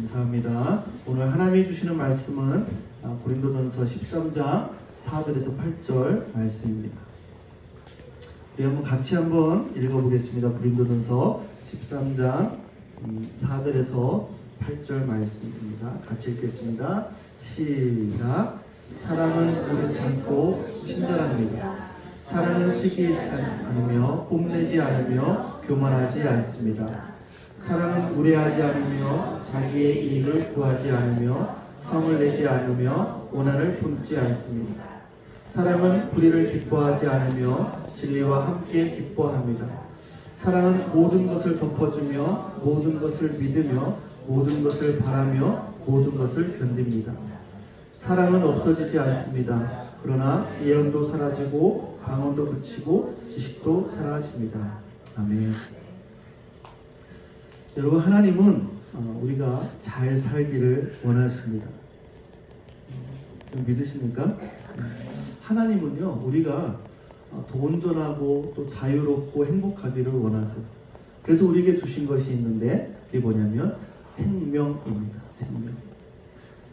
감사합니다. 오늘 하나님이 주시는 말씀은 고린도전서 13장 4절에서 8절 말씀입니다. 우리 같이 한번 읽어보겠습니다. 고린도전서 13장 4절에서 8절 말씀입니다. 같이 읽겠습니다. 시작. 사랑은 오래 참고 친절합니다. 사랑은 시기지 않으며 뽐내지 않으며 교만하지 않습니다. 사랑은 무례하지 않으며 자기의 이익을 구하지 않으며 성을 내지 않으며 오난을 품지 않습니다. 사랑은 불의를 기뻐하지 않으며 진리와 함께 기뻐합니다. 사랑은 모든 것을 덮어주며 모든 것을 믿으며 모든 것을 바라며 모든 것을 견딥니다. 사랑은 없어지지 않습니다. 그러나 예언도 사라지고 방언도 그치고 지식도 사라집니다. 아멘. 여러분, 하나님은 우리가 잘 살기를 원하십니다. 믿으십니까? 하나님은요, 우리가 돈전하고 또 자유롭고 행복하기를 원하세요. 그래서 우리에게 주신 것이 있는데 그게 뭐냐면 생명입니다. 생명.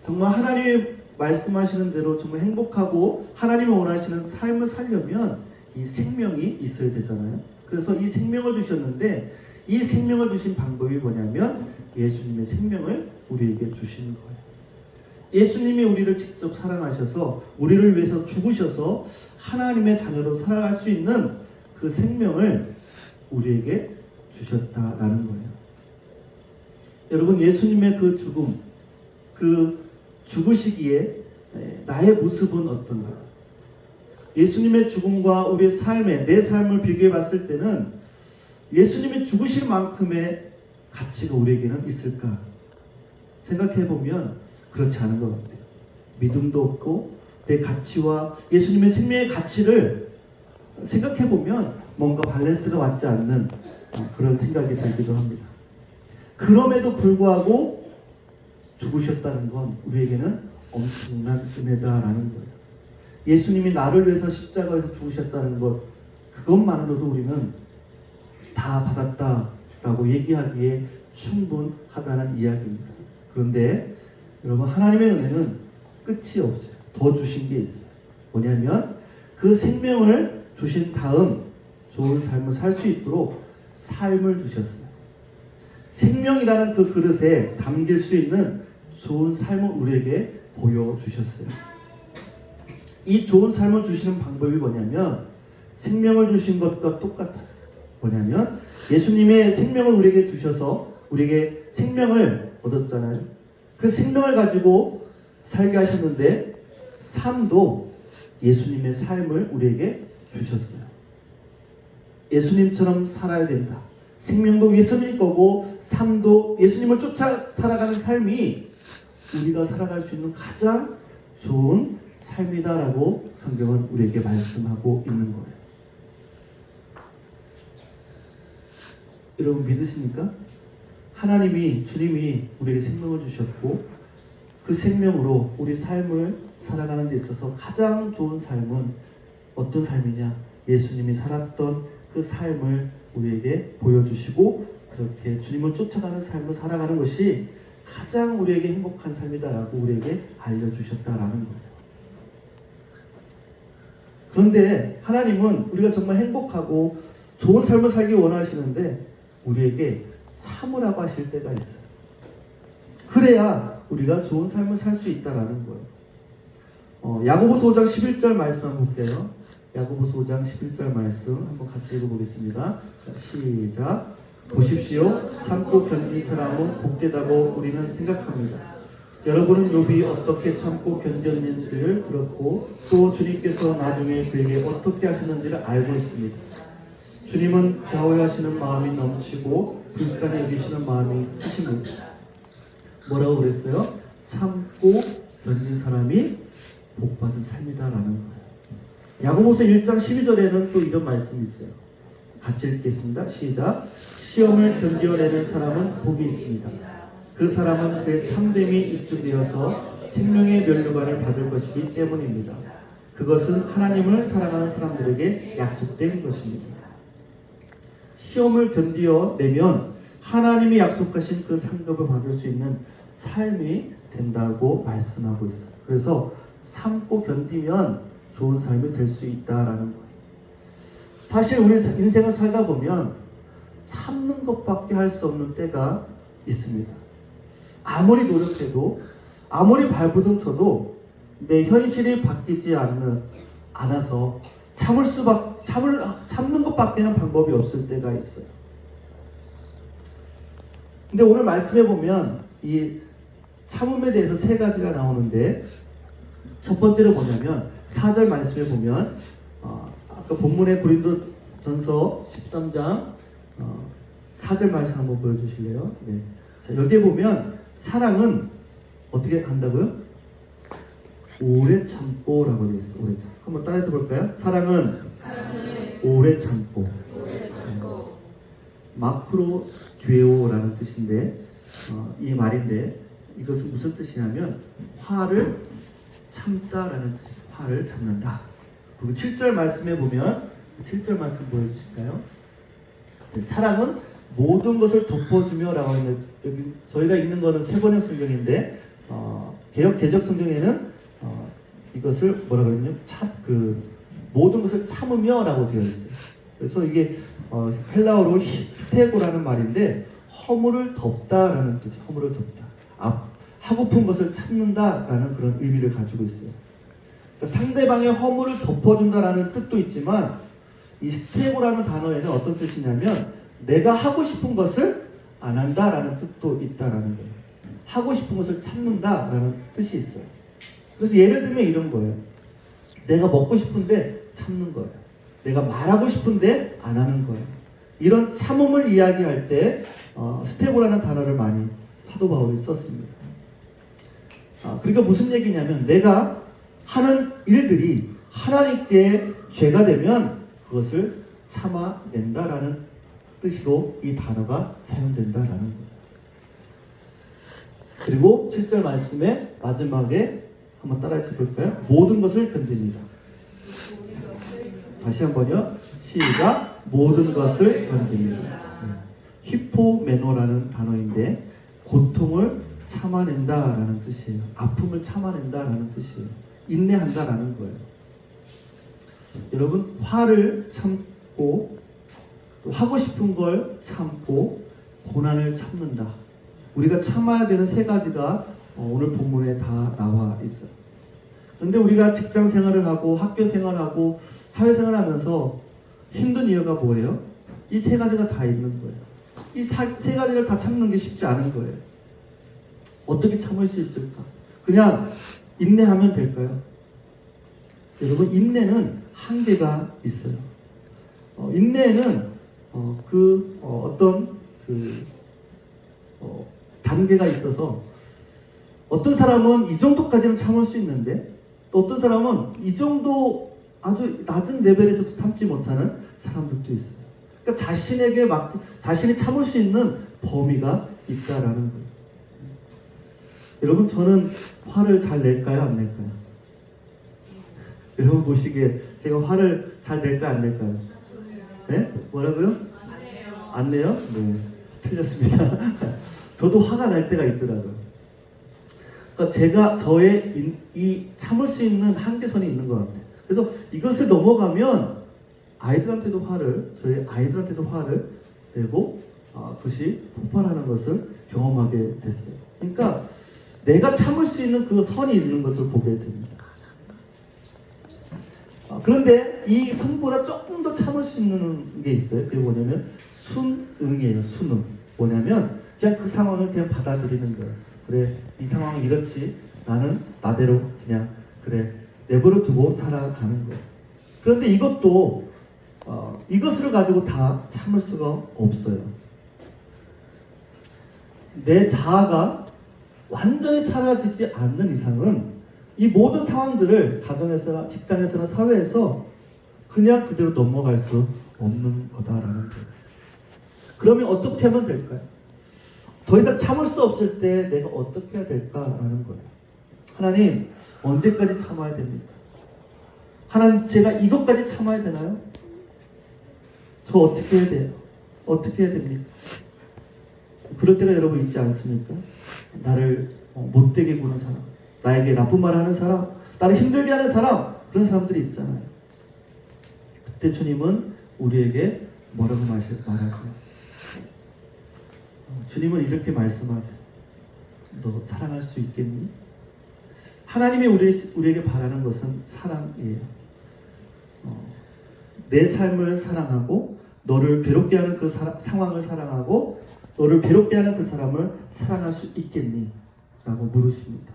정말 하나님이 말씀하시는 대로 정말 행복하고 하나님이 원하시는 삶을 살려면 이 생명이 있어야 되잖아요. 그래서 이 생명을 주셨는데 이 생명을 주신 방법이 뭐냐면 예수님의 생명을 우리에게 주신 거예요. 예수님이 우리를 직접 사랑하셔서 우리를 위해서 죽으셔서 하나님의 자녀로 살아갈 수 있는 그 생명을 우리에게 주셨다라는 거예요. 여러분, 예수님의 그 죽음, 그 죽으시기에 나의 모습은 어떤가? 예수님의 죽음과 우리의 삶에 내 삶을 비교해 봤을 때는 예수님이 죽으실 만큼의 가치가 우리에게는 있을까? 생각해 보면 그렇지 않은 것 같아요. 믿음도 없고 내 가치와 예수님의 생명의 가치를 생각해 보면 뭔가 밸런스가 맞지 않는 그런 생각이 들기도 합니다. 그럼에도 불구하고 죽으셨다는 건 우리에게는 엄청난 은혜다라는 거예요. 예수님이 나를 위해서 십자가에서 죽으셨다는 것, 그것만으로도 우리는 다 받았다라고 얘기하기에 충분하다는 이야기입니다. 그런데 여러분, 하나님의 은혜는 끝이 없어요. 더 주신 게 있어요. 뭐냐면 그 생명을 주신 다음 좋은 삶을 살 수 있도록 삶을 주셨어요. 생명이라는 그 그릇에 담길 수 있는 좋은 삶을 우리에게 보여주셨어요. 이 좋은 삶을 주시는 방법이 뭐냐면 생명을 주신 것과 똑같아요. 뭐냐면 예수님의 생명을 우리에게 주셔서 우리에게 생명을 얻었잖아요. 그 생명을 가지고 살게 하셨는데 삶도 예수님의 삶을 우리에게 주셨어요. 예수님처럼 살아야 된다. 생명도 예수님 거고 삶도 예수님을 쫓아 살아가는 삶이 우리가 살아갈 수 있는 가장 좋은 삶이다라고 성경은 우리에게 말씀하고 있는 거예요. 여러분, 믿으십니까? 하나님이, 주님이 우리에게 생명을 주셨고 그 생명으로 우리 삶을 살아가는 데 있어서 가장 좋은 삶은 어떤 삶이냐? 예수님이 살았던 그 삶을 우리에게 보여주시고 그렇게 주님을 쫓아가는 삶을 살아가는 것이 가장 우리에게 행복한 삶이다라고 우리에게 알려주셨다라는 거예요. 그런데 하나님은 우리가 정말 행복하고 좋은 삶을 살기 원하시는데 우리에게 참으라고 하실 때가 있어요. 그래야 우리가 좋은 삶을 살 수 있다라는 거예요. 야고보서 5장 11절 말씀 한번 볼게요. 야고보서 5장 11절 말씀 한번 같이 읽어보겠습니다. 자, 시작. 보십시오. 참고 견딘 사람은 복되다고 우리는 생각합니다. 여러분은 욥이 어떻게 참고 견뎠는지를 들었고 또 주님께서 나중에 그에게 어떻게 하셨는지를 알고 있습니다. 주님은 좌우하시는 마음이 넘치고 불쌍히 여기시는 마음이 크십니다. 뭐라고 그랬어요? 참고 견딘 사람이 복받은 삶이다라는 거예요. 야고보서 1장 12절에는 또 이런 말씀이 있어요. 같이 읽겠습니다. 시작. 시험을 견뎌내는 사람은 복이 있습니다. 그 사람은 그의 참됨이 입증되어서 생명의 면류관을 받을 것이기 때문입니다. 그것은 하나님을 사랑하는 사람들에게 약속된 것입니다. 시험을 견뎌내면 하나님이 약속하신 그 상급을 받을 수 있는 삶이 된다고 말씀하고 있어요. 그래서 참고 견디면 좋은 삶이 될 수 있다라는 거예요. 사실 우리 인생을 살다 보면 참는 것밖에 할 수 없는 때가 있습니다. 아무리 노력해도, 아무리 발버둥 쳐도 내 현실이 바뀌지 않아서 참는 것밖에는 방법이 없을 때가 있어요. 근데 오늘 말씀해 보면 이 참음에 대해서 세 가지가 나오는데, 첫 번째로 뭐냐면 4절 말씀해 보면 아까 본문의 고린도전서 13장 4절 말씀 한번 보여주실래요? 네. 자, 여기에 보면 사랑은 어떻게 한다고요? 오래 참고라고 되어 있어요. 오래 참고. 한번 따라해서 볼까요? 사랑은 오래 참고. 마크로 죄오라는 뜻인데 이 말인데 이것은 무슨 뜻이냐면 화를 참다라는 뜻이에요. 화를 참는다. 그리고 7절 말씀에 보면 7절 말씀 보여주실까요? 사랑은 모든 것을 덮어주며 라고 하는, 여기 저희가 읽는 거는 세번역 성경인데 개적 성경에는 이것을 뭐라고 그러냐면 모든 것을 참으며 라고 되어 있어요. 그래서 이게 헬라어로 스테고라는 말인데 허물을 덮다라는 뜻이에요. 허물을 덮다. 하고픈 것을 참는다라는 그런 의미를 가지고 있어요. 그러니까 상대방의 허물을 덮어준다라는 뜻도 있지만 이 스테고라는 단어에는 어떤 뜻이냐면 내가 하고 싶은 것을 안 한다라는 뜻도 있다라는 거예요. 하고 싶은 것을 참는다라는 뜻이 있어요. 그래서 예를 들면 이런 거예요. 내가 먹고 싶은데 참는 거예요. 내가 말하고 싶은데 안 하는 거예요. 이런 참음을 이야기할 때 스테고라는 단어를 많이 사도 바울이 썼습니다. 그러니까 무슨 얘기냐면 내가 하는 일들이 하나님께 죄가 되면 그것을 참아낸다라는 뜻으로 이 단어가 사용된다라는 거예요. 그리고 7절 말씀의 마지막에 한번 따라해서 볼까요? 모든 것을 견딥니다. 다시 한번요. 시작. 모든 것을 견딥니다. 히포메노라는 단어인데 고통을 참아낸다라는 뜻이에요. 아픔을 참아낸다라는 뜻이에요. 인내한다라는 거예요. 여러분, 화를 참고 또 하고 싶은 걸 참고 고난을 참는다. 우리가 참아야 되는 세 가지가 오늘 본문에 다 나와 있어요. 그런데 우리가 직장 생활을 하고 학교 생활하고 사회생활을 하면서 힘든 이유가 뭐예요? 이 세 가지가 다 있는 거예요. 이 세 가지를 다 참는 게 쉽지 않은 거예요. 어떻게 참을 수 있을까? 그냥 인내하면 될까요? 여러분, 인내는 한계가 있어요. 인내에는 단계가 있어서 어떤 사람은 이 정도까지는 참을 수 있는데 또 어떤 사람은 이 정도 아주 낮은 레벨에서도 참지 못하는 사람들도 있어요. 그러니까 자신이 참을 수 있는 범위가 있다라는 거예요. 여러분, 저는 화를 잘 낼까요? 안 낼까요? 여러분 보시기에 제가 화를 잘 낼까요? 안 낼까요? 네? 뭐라고요? 안 내요? 네, 틀렸습니다. 저도 화가 날 때가 있더라고요. 그러니까 저의 이 참을 수 있는 한계선이 있는 것 같아요. 그래서 이것을 넘어가면 저희 아이들한테도 화를 내고 그것이 폭발하는 것을 경험하게 됐어요. 그러니까 내가 참을 수 있는 그 선이 있는 것을 보게 됩니다. 그런데 이 선보다 조금 더 참을 수 있는 게 있어요. 그게 뭐냐면 순응이에요. 순응. 뭐냐면 그냥 그 상황을 그냥 받아들이는 거예요. 그래, 이 상황은 이렇지. 나는 나대로 그냥 그래 내버려 두고 살아가는 거예요. 그런데 이것을 가지고 다 참을 수가 없어요. 내 자아가 완전히 사라지지 않는 이상은 이 모든 상황들을 가정에서나 직장에서나 사회에서 그냥 그대로 넘어갈 수 없는 거다라는 거예요. 그러면 어떻게 하면 될까요? 더 이상 참을 수 없을 때 내가 어떻게 해야 될까라는 거예요. 하나님, 언제까지 참아야 됩니까? 하나님, 제가 이것까지 참아야 되나요? 저 어떻게 해야 돼요? 어떻게 해야 됩니까? 그럴 때가 여러분 있지 않습니까? 나를 못되게 구는 사람, 나에게 나쁜 말 하는 사람, 나를 힘들게 하는 사람, 그런 사람들이 있잖아요. 그때 주님은 우리에게 뭐라고 말할까요? 주님은 이렇게 말씀하세요. 너 사랑할 수 있겠니? 하나님이 우리에게 바라는 것은 사랑이에요. 내 삶을 사랑하고 너를 괴롭게 하는 그 상황을 사랑하고 너를 괴롭게 하는 그 사람을 사랑할 수 있겠니? 라고 물으십니다.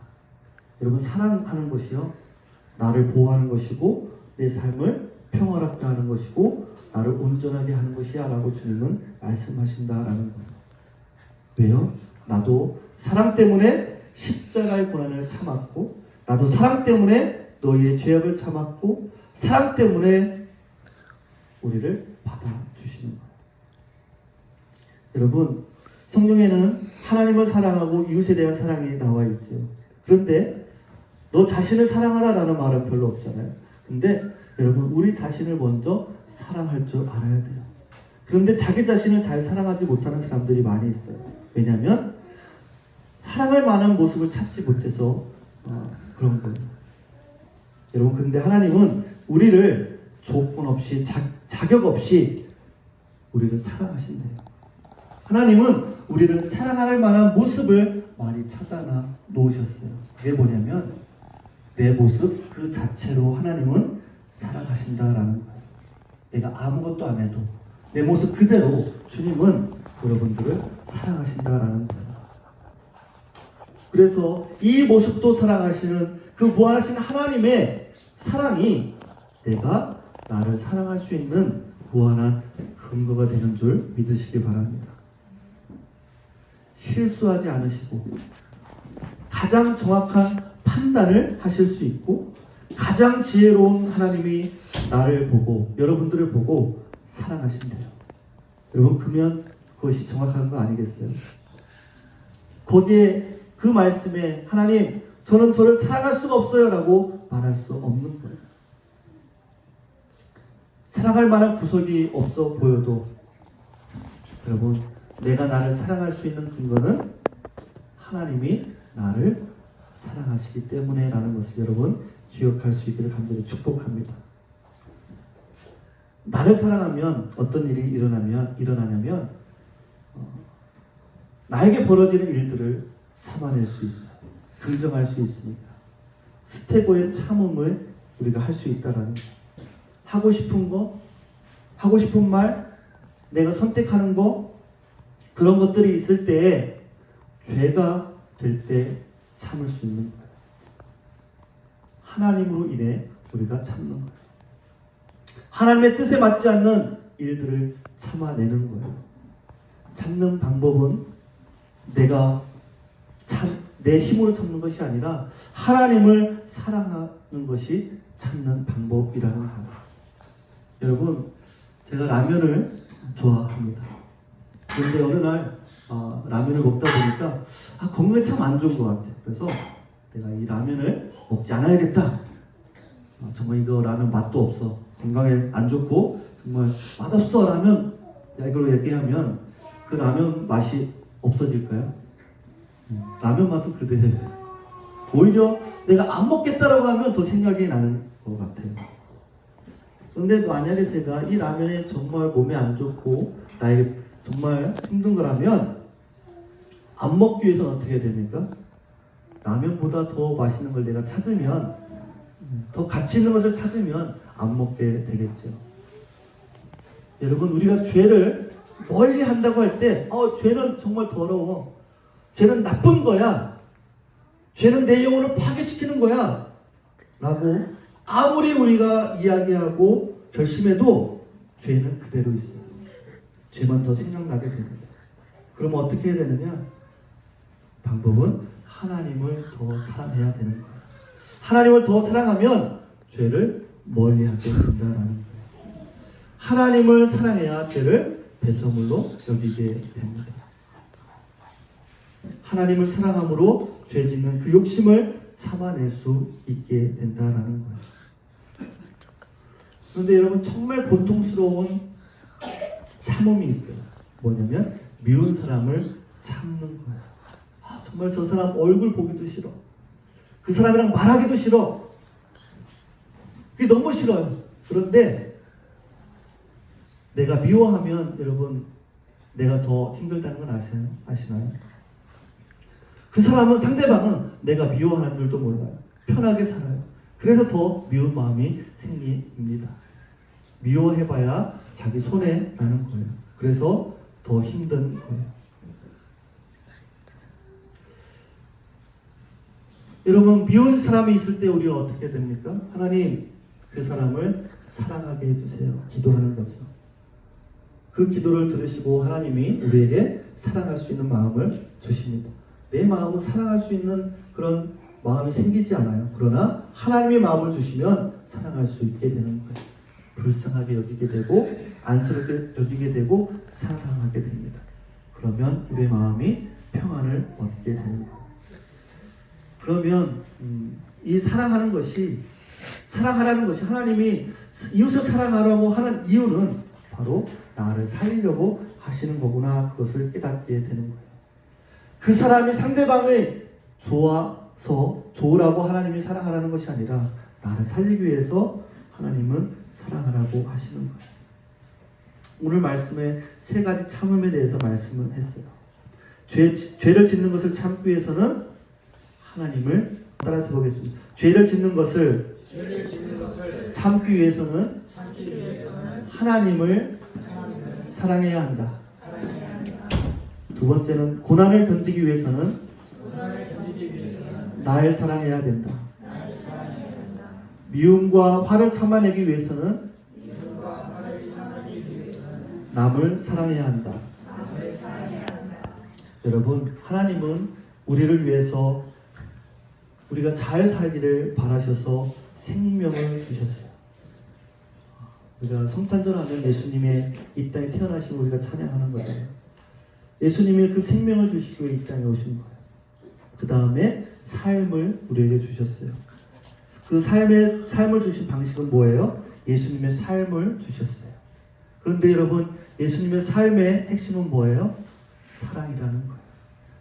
여러분, 사랑하는 것이요, 나를 보호하는 것이고 내 삶을 평화롭게 하는 것이고 나를 온전하게 하는 것이야 라고 주님은 말씀하신다라는 거예요. 왜요? 나도 사랑 때문에 십자가의 고난을 참았고, 나도 사랑 때문에 너희의 죄악을 참았고, 사랑 때문에 우리를 받아주시는 거예요. 여러분, 성경에는 하나님을 사랑하고 이웃에 대한 사랑이 나와 있죠. 그런데 너 자신을 사랑하라 라는 말은 별로 없잖아요. 근데 여러분, 우리 자신을 먼저 사랑할 줄 알아야 돼요. 그런데 자기 자신을 잘 사랑하지 못하는 사람들이 많이 있어요. 왜냐하면 사랑할 만한 모습을 찾지 못해서 그런 거예요. 여러분, 근데 하나님은 우리를 조건 없이 자격 없이 우리를 사랑하신대요. 하나님은 우리를 사랑할 만한 모습을 많이 찾아놔 놓으셨어요. 그게 뭐냐면 내 모습 그 자체로 하나님은 사랑하신다라는 거예요. 내가 아무것도 안 해도 내 모습 그대로 주님은 여러분들을 사랑하신다라는 거예요. 그래서 이 모습도 사랑하시는 그 무한하신 하나님의 사랑이 내가 나를 사랑할 수 있는 무한한 근거가 되는 줄 믿으시기 바랍니다. 실수하지 않으시고 가장 정확한 판단을 하실 수 있고 가장 지혜로운 하나님이 나를 보고 여러분들을 보고 사랑하신대요. 여러분, 그러면 그것이 정확한 거 아니겠어요? 거기에 그 말씀에 하나님, 저는 저를 사랑할 수가 없어요 라고 말할 수 없는 거예요. 사랑할 만한 구석이 없어 보여도 여러분, 내가 나를 사랑할 수 있는 근거는 하나님이 나를 사랑하시기 때문에 라는 것을 여러분 기억할 수 있기를 간절히 축복합니다. 나를 사랑하면 어떤 일이 일어나냐면 나에게 벌어지는 일들을 참아낼 수 있어요. 긍정할 수 있습니다. 스테고의 참음을 우리가 할 수 있다라는 거예요. 하고 싶은 거, 하고 싶은 말, 내가 선택하는 거, 그런 것들이 있을 때에 죄가 될 때 참을 수 있는 거예요. 하나님으로 인해 우리가 참는 거예요. 하나님의 뜻에 맞지 않는 일들을 참아내는 거예요. 참는 방법은 내 힘으로 참는 것이 아니라 하나님을 사랑하는 것이 참는 방법이라는 거예요. 여러분, 제가 라면을 좋아합니다. 그런데 어느 날 라면을 먹다 보니까 건강에 참 안 좋은 것 같아요. 그래서 내가 이 라면을 먹지 않아야겠다. 정말 이거 라면 맛도 없어. 건강에 안 좋고 정말 맛없어 라면. 이걸로 얘기하면 그 라면 맛이 없어질까요? 라면 맛은 그대로예요. 오히려 내가 안 먹겠다라고 하면 더 생각이 나는 것 같아요. 그런데 만약에 제가 이 라면이 정말 몸에 안 좋고 나에게 정말 힘든 거라면 안 먹기 위해서는 어떻게 해야 됩니까? 라면보다 더 맛있는 걸 내가 찾으면, 더 가치 있는 것을 찾으면 안 먹게 되겠죠. 여러분, 우리가 죄를 멀리 한다고 할 때 죄는 정말 더러워, 죄는 나쁜 거야, 죄는 내 영혼을 파괴시키는 거야 라고 아무리 우리가 이야기하고 결심해도 죄는 그대로 있어요. 죄만 더 생각나게 됩니다. 그럼 어떻게 해야 되느냐? 방법은 하나님을 더 사랑해야 되는 거예요. 하나님을 더 사랑하면 죄를 멀리하게 된다라는 거예요. 하나님을 사랑해야 죄를 배설물로 여기게 됩니다. 하나님을 사랑함으로 죄 짓는 그 욕심을 참아낼 수 있게 된다라는 거예요. 그런데 여러분, 정말 고통스러운 참음이 있어요. 뭐냐면 미운 사람을 참는 거예요. 정말 저 사람 얼굴 보기도 싫어. 그 사람이랑 말하기도 싫어. 그게 너무 싫어요. 그런데 내가 미워하면 여러분 내가 더 힘들다는 건 아시나요? 그 사람은 상대방은 내가 미워하는 줄도 몰라요. 편하게 살아요. 그래서 더 미운 마음이 생깁니다. 미워해봐야 자기 손해 나는 거예요. 그래서 더 힘든 거예요. 여러분 미운 사람이 있을 때 우리는 어떻게 됩니까? 하나님 그 사람을 사랑하게 해주세요. 기도하는 거죠. 그 기도를 들으시고 하나님이 우리에게 사랑할 수 있는 마음을 주십니다. 내 마음은 사랑할 수 있는 그런 마음이 생기지 않아요. 그러나 하나님의 마음을 주시면 사랑할 수 있게 되는 거예요. 불쌍하게 여기게 되고 안쓰럽게 여기게 되고 사랑하게 됩니다. 그러면 우리의 마음이 평안을 얻게 되는 거예요. 그러면 이 사랑하는 것이 사랑하라는 것이 하나님이 이웃을 사랑하라고 하는 이유는 바로 나를 살리려고 하시는 거구나. 그것을 깨닫게 되는 거예요. 그 사람이 상대방을 좋으라고 하나님이 사랑하라는 것이 아니라 나를 살리기 위해서 하나님은 사랑하라고 하시는 거예요. 오늘 말씀에 세 가지 참음에 대해서 말씀을 했어요. 죄를 짓는 것을 참기 위해서는 하나님을 따라서 보겠습니다. 죄를 짓는 것을 참기 위해서는 하나님을 사랑해야 한다. 두 번째는 고난을 견디기 위해서는 나를 사랑해야 된다. 미움과 화를 참아내기 위해서는 남을 사랑해야 한다. 여러분, 하나님은 우리를 위해서 우리가 잘 살기를 바라셔서 생명을 주셨어요. 우리가 성탄절하면 예수님의 이 땅에 태어나심을 우리가 찬양하는 거잖아요. 예수님이 그 생명을 주시기 위해 이 땅에 오신 거예요. 그 다음에 삶을 우리에게 주셨어요. 그 삶을 주신 방식은 뭐예요? 예수님의 삶을 주셨어요. 그런데 여러분, 예수님의 삶의 핵심은 뭐예요? 사랑이라는 거예요.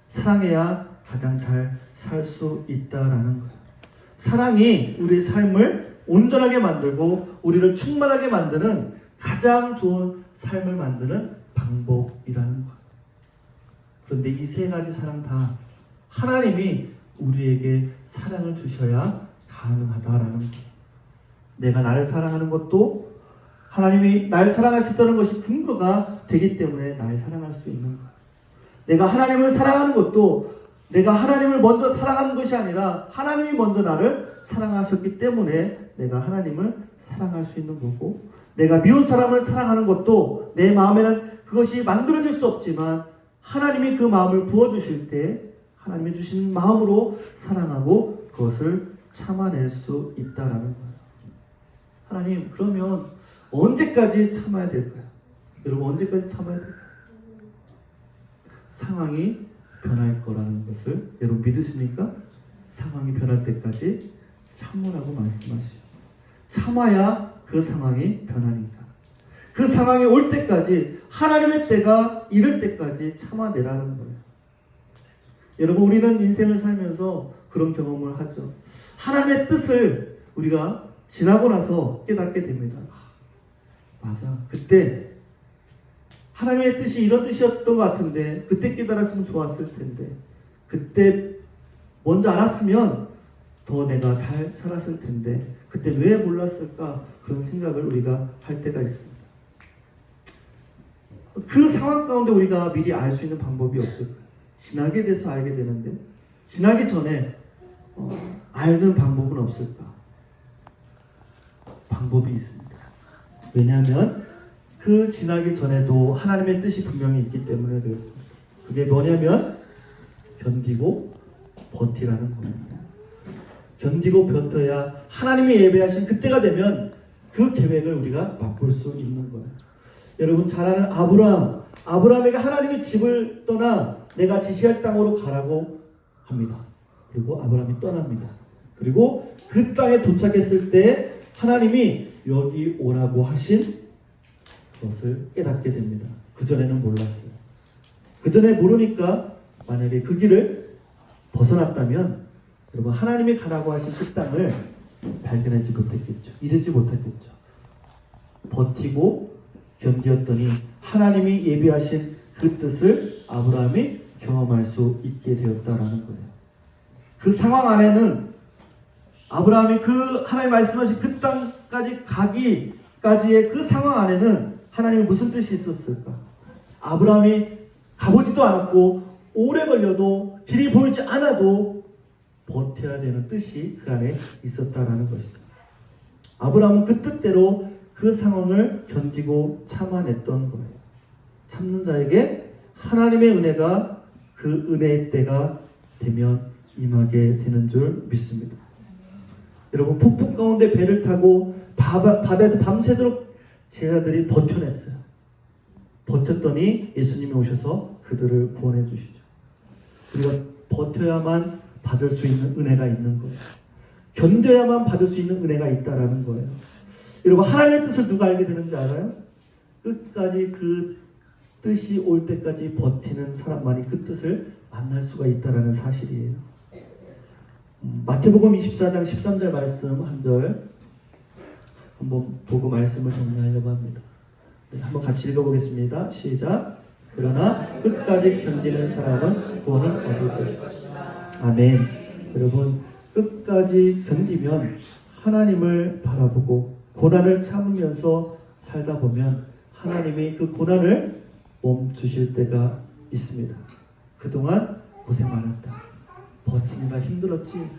사랑해야 가장 잘 살 수 있다라는 거예요. 사랑이 우리의 삶을 온전하게 만들고 우리를 충만하게 만드는 가장 좋은 삶을 만드는 방법이라는 거예요. 그런데 이 세 가지 사랑 다 하나님이 우리에게 사랑을 주셔야 가능하다라는 거예요. 내가 나를 사랑하는 것도 하나님이 날 사랑하셨다는 것이 근거가 되기 때문에 날 사랑할 수 있는 거예요. 내가 하나님을 사랑하는 것도 내가 하나님을 먼저 사랑하는 것이 아니라 하나님이 먼저 나를 사랑하셨기 때문에 내가 하나님을 사랑할 수 있는 거고, 내가 미운 사람을 사랑하는 것도 내 마음에는 그것이 만들어질 수 없지만 하나님이 그 마음을 부어주실 때 하나님이 주신 마음으로 사랑하고 그것을 참아낼 수 있다라는 거예요. 하나님, 그러면 언제까지 참아야 될까요? 여러분, 언제까지 참아야 될까요? 상황이 변할 거라는 것을 여러분 믿으십니까? 상황이 변할 때까지 참으라고 말씀하시오. 참아야 그 상황이 변하니까. 그 상황이 올 때까지, 하나님의 때가 이를 때까지 참아내라는 거예요. 여러분, 우리는 인생을 살면서 그런 경험을 하죠. 하나님의 뜻을 우리가 지나고 나서 깨닫게 됩니다. 맞아, 그때 하나님의 뜻이 이런 뜻이었던 것 같은데 그때 깨달았으면 좋았을 텐데, 그때 먼저 알았으면 더 내가 잘 살았을 텐데 그때 왜 몰랐을까, 그런 생각을 우리가 할 때가 있습니다. 그 상황 가운데 우리가 미리 알 수 있는 방법이 없을까요? 지나게 돼서 알게 되는데 지나기 전에 아는 방법은 없을까? 방법이 있습니다. 왜냐하면 그 지나기 전에도 하나님의 뜻이 분명히 있기 때문에 그렇습니다. 그게 뭐냐면 견디고 버티라는 겁니다. 견디고 버텨야 하나님이 예배하신 그때가 되면 그 계획을 우리가 맛볼 수 있는 거예요. 여러분 잘 아는 아브라함에게 하나님이 집을 떠나 내가 지시할 땅으로 가라고 합니다. 그리고 아브라함이 떠납니다. 그리고 그 땅에 도착했을 때 하나님이 여기 오라고 하신 것을 깨닫게 됩니다. 그전에는 몰랐어요. 그전에 모르니까 만약에 그 길을 벗어났다면 여러분 하나님이 가라고 하신 그 땅을 발견하지 못했겠죠. 이르지 못했겠죠. 버티고 견디었더니 하나님이 예비하신 그 뜻을 아브라함이 경험할 수 있게 되었다라는 거예요. 그 상황 안에는 아브라함이 그 하나님 말씀하신 그 땅까지 가기까지의 그 상황 안에는 하나님이 무슨 뜻이 있었을까? 아브라함이 가보지도 않았고 오래 걸려도 길이 보이지 않아도 버텨야 되는 뜻이 그 안에 있었다라는 것이죠. 아브라함은 그 뜻대로 그 상황을 견디고 참아냈던 거예요. 참는 자에게 하나님의 은혜가 그 은혜의 때가 되면 임하게 되는 줄 믿습니다. 여러분 폭풍 가운데 배를 타고 바다에서 밤새도록 제자들이 버텨냈어요. 버텼더니 예수님이 오셔서 그들을 구원해 주시죠. 우리가 버텨야만 받을 수 있는 은혜가 있는 거예요. 견뎌야만 받을 수 있는 은혜가 있다라는 거예요. 여러분 하나님의 뜻을 누가 알게 되는지 알아요? 끝까지 그 뜻이 올 때까지 버티는 사람만이 그 뜻을 만날 수가 있다라는 사실이에요. 마태복음 24장 13절 말씀 한 절 한번 보고 말씀을 정리하려고 합니다. 네, 한번 같이 읽어보겠습니다. 시작. 그러나 끝까지 견디는 사람은 구원을 얻을 것이다. 아멘. 여러분 끝까지 견디면 하나님을 바라보고 고난을 참으면서 살다 보면 하나님이 그 고난을 멈추실 때가 있습니다. 그동안 고생 많았다. 버티느라 힘들었지.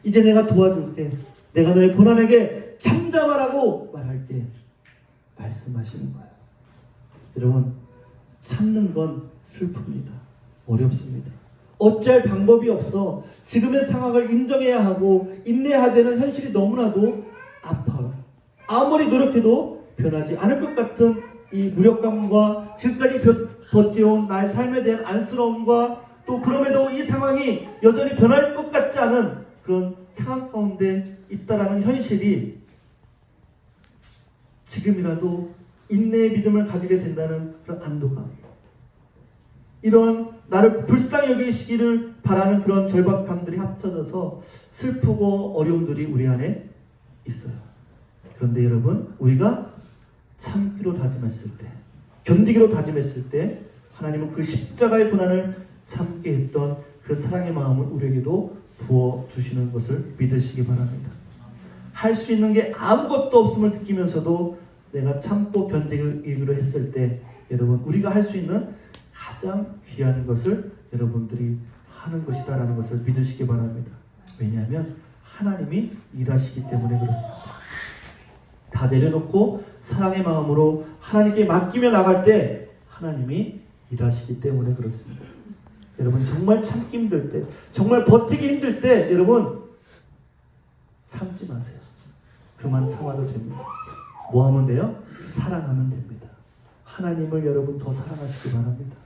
이제 내가 도와줄게. 내가 너의 고난에게 참잠하라고 말할게. 말씀하시는 거예요. 여러분 참는 건 슬픕니다. 어렵습니다. 어찌할 방법이 없어. 지금의 상황을 인정해야 하고 인내해야 되는 현실이 너무나도 아파요. 아무리 노력해도 변하지 않을 것 같은 이 무력감과 지금까지 버텨온 나의 삶에 대한 안쓰러움과 또 그럼에도 이 상황이 여전히 변할 것 같지 않은 그런 상황 가운데 있다라는 현실이 지금이라도 인내의 믿음을 가지게 된다는 그런 안도감, 이런 나를 불쌍히 여기시기를 바라는 그런 절박감들이 합쳐져서 슬프고 어려움들이 우리 안에 있어요. 그런데 여러분 우리가 참기로 다짐했을 때, 견디기로 다짐했을 때 하나님은 그 십자가의 고난을 참게 했던 그 사랑의 마음을 우리에게도 부어주시는 것을 믿으시기 바랍니다. 할 수 있는 게 아무것도 없음을 느끼면서도 내가 참고 견디기로 했을 때 여러분 우리가 할 수 있는 가장 귀한 것을 여러분들이 하는 것이다라는 것을 믿으시기 바랍니다. 왜냐하면 하나님이 일하시기 때문에 그렇습니다. 다 내려놓고 사랑의 마음으로 하나님께 맡기며 나갈 때 하나님이 일하시기 때문에 그렇습니다. 여러분 정말 참기 힘들 때, 정말 버티기 힘들 때 여러분 참지 마세요. 그만 참아도 됩니다. 뭐 하면 돼요? 사랑하면 됩니다. 하나님을 여러분 더 사랑하시기 바랍니다.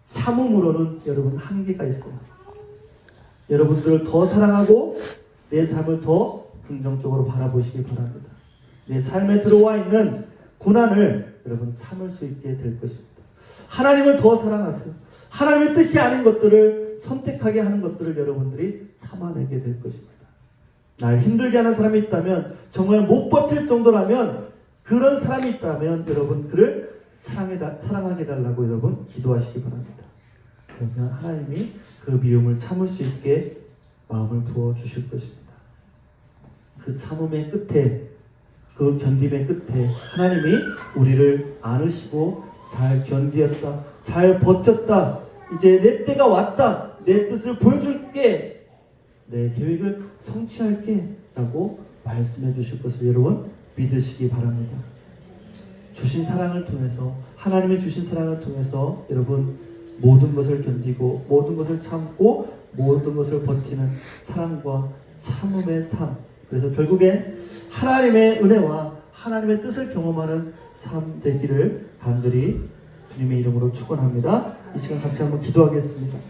참음으로는 여러분 한계가 있어요. 여러분들을 더 사랑하고 내 삶을 더 긍정적으로 바라보시기 바랍니다. 내 삶에 들어와 있는 고난을 여러분 참을 수 있게 될 것입니다. 하나님을 더 사랑하세요. 하나님의 뜻이 아닌 것들을 선택하게 하는 것들을 여러분들이 참아내게 될 것입니다. 날 힘들게 하는 사람이 있다면, 정말 못 버틸 정도라면, 그런 사람이 있다면 여러분 그를 사랑하게 달라고 여러분 기도하시기 바랍니다. 그러면 하나님이 그 미움을 참을 수 있게 마음을 부어주실 것입니다. 그 참음의 끝에, 그 견딤의 끝에 하나님이 우리를 안으시고 잘 견디었다, 잘 버텼다, 이제 내 때가 왔다, 내 뜻을 보여줄게, 내 계획을 성취할게 라고 말씀해 주실 것을 여러분 믿으시기 바랍니다. 주신 사랑을 통해서, 하나님이 주신 사랑을 통해서 여러분 모든 것을 견디고 모든 것을 참고 모든 것을 버티는 사랑과 참음의 삶, 그래서 결국에 하나님의 은혜와 하나님의 뜻을 경험하는 삶 되기를 간절히 주님의 이름으로 축원합니다. 이 시간 같이 한번 기도하겠습니다.